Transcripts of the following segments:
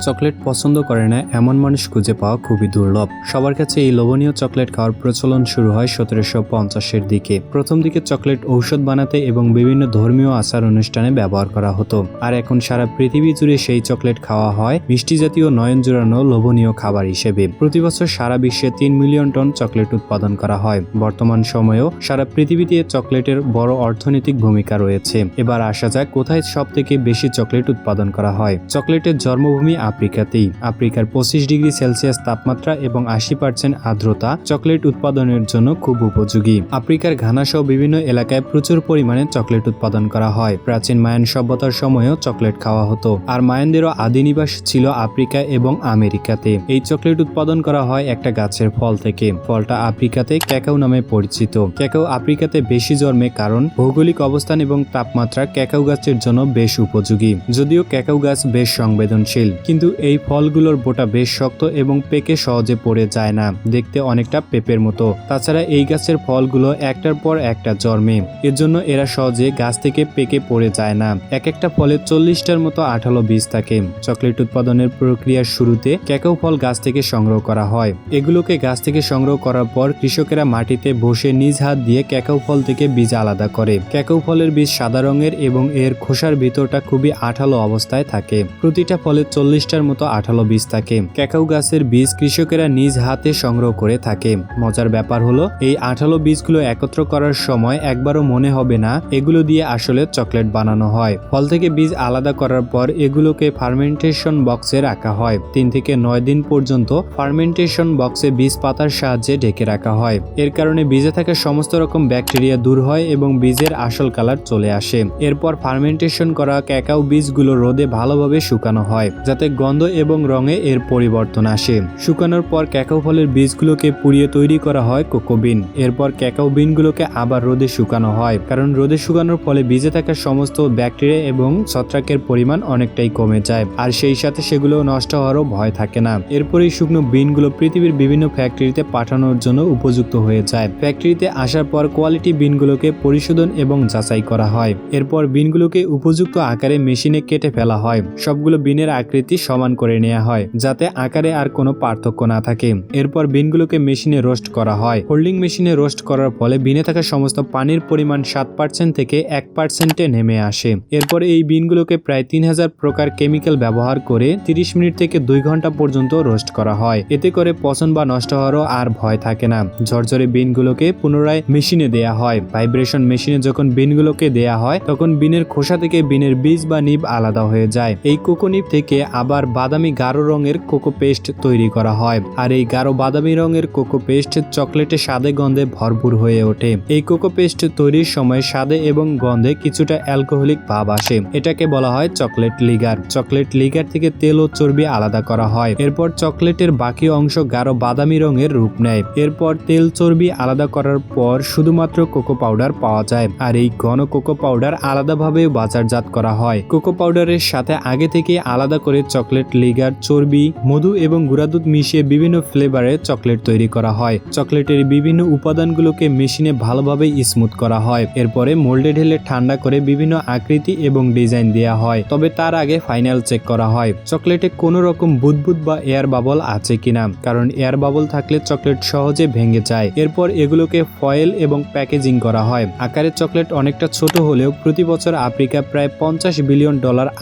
Chocolate পছন্দ করে না এমন মানুষ খুঁজে পাওয়া খুবই দুর্লভ। সবার কাছে এই লোভনীয় চকলেট খাওয়ার প্রচলন শুরু হয় 1750-এর দিকে। প্রথম দিকে চকলেট ঔষধ বানাতে এবং বিভিন্ন ধর্মীয় আচার অনুষ্ঠানে ব্যবহার করা হতো, আর এখন সারা পৃথিবী জুড়ে সেই চকলেট খাওয়া হয় মিষ্টি জাতীয় নয়ন জোড়ানো লোভনীয় খাবার হিসেবে। প্রতি বছর সারা বিশ্বে 3 মিলিয়ন টন চকলেট উৎপাদন করা হয়। বর্তমান সময়েও সারা পৃথিবীতে চকলেটের বড় অর্থনৈতিক ভূমিকা রয়েছে। এবার আসা যাক কোথায় সব থেকে বেশি চকলেট উৎপাদন করা হয়। চকলেটের জন্মভূমি আফ্রিকাতেই। আফ্রিকার 25 ডিগ্রি সেলসিয়াস তাপমাত্রা এবং 80% আর্দ্রতা চকলেট উৎপাদনের জন্য খুব উপযোগী। আফ্রিকার ঘানা সহ বিভিন্ন এলাকায় প্রচুর পরিমাণে চকলেট উৎপাদন করা হয়। প্রাচীন মায়ান সভ্যতার সময়েও চকলেট খাওয়া হতো, আর মায়ানদেরও আদি নিবাস ছিল আফ্রিকা এবং আমেরিকাতে। এই চকলেট উৎপাদন করা হয় একটা গাছের ফল থেকে। ফলটা আফ্রিকাতে ক্যাকাও নামে পরিচিত। ক্যাকাও আফ্রিকাতে বেশি জন্মে কারণ ভৌগোলিক অবস্থান এবং তাপমাত্রা ক্যাকাও গাছের জন্য বেশ উপযোগী। যদিও ক্যাকাও গাছ বেশ সংবেদনশীল, কিন্তু এই ফলগুলোর বোটা বেশ শক্ত এবং পেকে সহজে পড়ে যায় না, দেখতে অনেকটা পেঁপের মতো। তাছাড়া এই গাছের ফলগুলো একটার পর একটা জন্মে, এর জন্য এরা সহজে গাছ থেকে পেকে পড়ে যায় না। এক একটা ফলে 40টার মতো আঠালো বীজ থাকে। চকলেট উৎপাদনের প্রক্রিয়ার শুরুতে ক্যাকাও ফল গাছ থেকে সংগ্রহ করা হয়। এগুলোকে গাছ থেকে সংগ্রহ করার পর কৃষকেরা মাটিতে বসে নিজ হাত দিয়ে ক্যাকাও ফল থেকে বীজ আলাদা করে। ক্যাকাও ফলের বীজ সাদা রঙের এবং এর খোসার ভিতরটা খুবই আঠালো অবস্থায় থাকে। প্রতিটা ফলে 40টার মতো আঠালো বীজ থাকে। ক্যাকাও গাছের বীজ কৃষকেরা নিজ হাতে সংগ্রহ করে থাকে। মজার ব্যাপার হলো এই আঠালো বীজগুলো একত্র করার সময় একবারও মনে হবে না এগুলো দিয়ে আসলে চকলেট বানানো হয়। ফল থেকে বীজ আলাদা করার পর এগুলোকে ফার্মেন্টেশন বক্সে রাখা হয়। 3 থেকে 9 দিন পর্যন্ত ফার্মেন্টেশন বক্সে বীজ পাতার সাহায্যে ঢেকে রাখা হয়। এর কারণে বীজে থাকা সমস্ত রকম ব্যাকটেরিয়া দূর হয় এবং বীজের আসল কালার চলে আসে। এরপর ফার্মেন্টেশন করা ক্যাকাও বীজগুলো রোদে ভালোভাবে শুকানো হয়, যাতে গন্ধ এবং রঙে এর পরিবর্তন আসে। শুকানোর পর ক্যাকাও ফলের বীজগুলোকে পুড়িয়ে তৈরি করা হয় কোকো বিন। এরপর ক্যাকাও বিনগুলোকে আবার রোদে শুকানো হয়, কারণ রোদে শুকানোর ফলে বীজে থাকা সমস্ত ব্যাকটেরিয়া এবং ছত্রাকের পরিমাণ অনেকটাই কমে যায়, আর সেই সাথে সেগুলো নষ্ট হওয়ারও ভয় থাকে না। এরপর এই শুকনো বিনগুলো পৃথিবীর বিভিন্ন ফ্যাক্টরিতে পাঠানোর জন্য উপযুক্ত হয়ে যায়। ফ্যাক্টরিতে আসার পর কোয়ালিটি বিনগুলোকে পরিশোধন এবং যাচাই করা হয়। এরপর বিনগুলোকে উপযুক্ত আকারে মেশিনে কেটে ফেলা হয়। সবগুলো বিনের আকৃতি সমান করে নেওয়া হয়, যাতে আকারে আর কোনো পার্থক্য না থাকে। এরপর বিনগুলোকে মেশিনে রোস্ট করা হয়। হোল্ডিং মেশিনে রোস্ট করার ফলে বিনে থাকা সমস্ত পানির পরিমাণ 7% থেকে 1%-এ নেমে আসে। এরপর এই বিনগুলোকে প্রায় 3000 প্রকার কেমিক্যাল ব্যবহার করে 30 মিনিট থেকে 2 ঘন্টা পর্যন্ত রোস্ট করা হয়। এতে করে পচন বা নষ্ট হওয়ারও আর ভয় থাকে না। ঝরঝরে বিনগুলোকে পুনরায় মেশিনে দেয়া হয়। ভাইব্রেশন মেশিনে যখন বিনগুলোকে দেয়া হয় তখন বিনের খোসা থেকে বিনের বীজ বা নিব আলাদা হয়ে যায়। এই কোকো নিব থেকে আবার বাদামি গাঢ় রঙের কোকো পেস্ট তৈরি করা হয়, আর এই গাঢ় বাদামি রঙের কোকো পেস্ট চকলেটে স্বাদে গন্ধে ভরপুর হয়ে ওঠে। এই কোকো পেস্ট তৈরির সময় স্বাদে এবং গন্ধে কিছুটা অ্যালকোহলিক ভাব আসে। এটাকে বলা হয় চকলেট লিগার। চকলেট লিগার থেকে তেল ও চর্বি আলাদা করা হয়। এরপর চকলেটের বাকি অংশ গাঢ় বাদামি রঙের রূপ নেয়। এরপর তেল চর্বি আলাদা করার পর শুধুমাত্র কোকো পাউডার পাওয়া যায়, আর এই ঘন কোকো পাউডার আলাদাভাবে বাজারজাত করা হয়। কোকো পাউডারের সাথে আগে থেকে আলাদা করে চকলেট লিগার, চর্বি, মধু এবং গুঁড়া দুধ মিশিয়ে বিভিন্ন ফ্লেভারে চকলেট তৈরি করা হয়। চকলেটের বিভিন্ন উপাদানগুলোকে মেশিনে ভালোভাবে স্মুথ করা হয়। এরপরে মোল্ডে ঢেলে ঠান্ডা করে বিভিন্ন আকৃতি এবং ডিজাইন দেওয়া হয়, তবে তার আগে ফাইনাল চেক করা হয় চকলেটে কোনো রকম বুদবুদ বা এয়ার বাবল আছে কিনা, কারণ এয়ার বাবল থাকলে চকলেট সহজে ভেঙে যায়। এরপর এগুলোকে ফয়েল এবং প্যাকেজিং করা হয়। আকারে চকলেট অনেকটা ছোট হলেও প্রতি বছর আফ্রিকা প্রায় $50 বিলিয়ন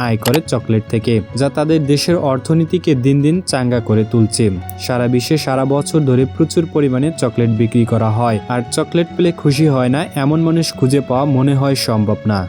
আয় করে চকলেট থেকে, যা তাদের দেশের অর্থনীতিকে দিন দিন চাঙ্গা করে তুলছে। সারা বিশ্বে সারা বছর ধরে প্রচুর পরিমাণে চকলেট বিক্রি করা হয়, আর চকলেট পেলে খুশি হয় না এমন মানুষ খুঁজে পাওয়া মনে হয় সম্ভব না।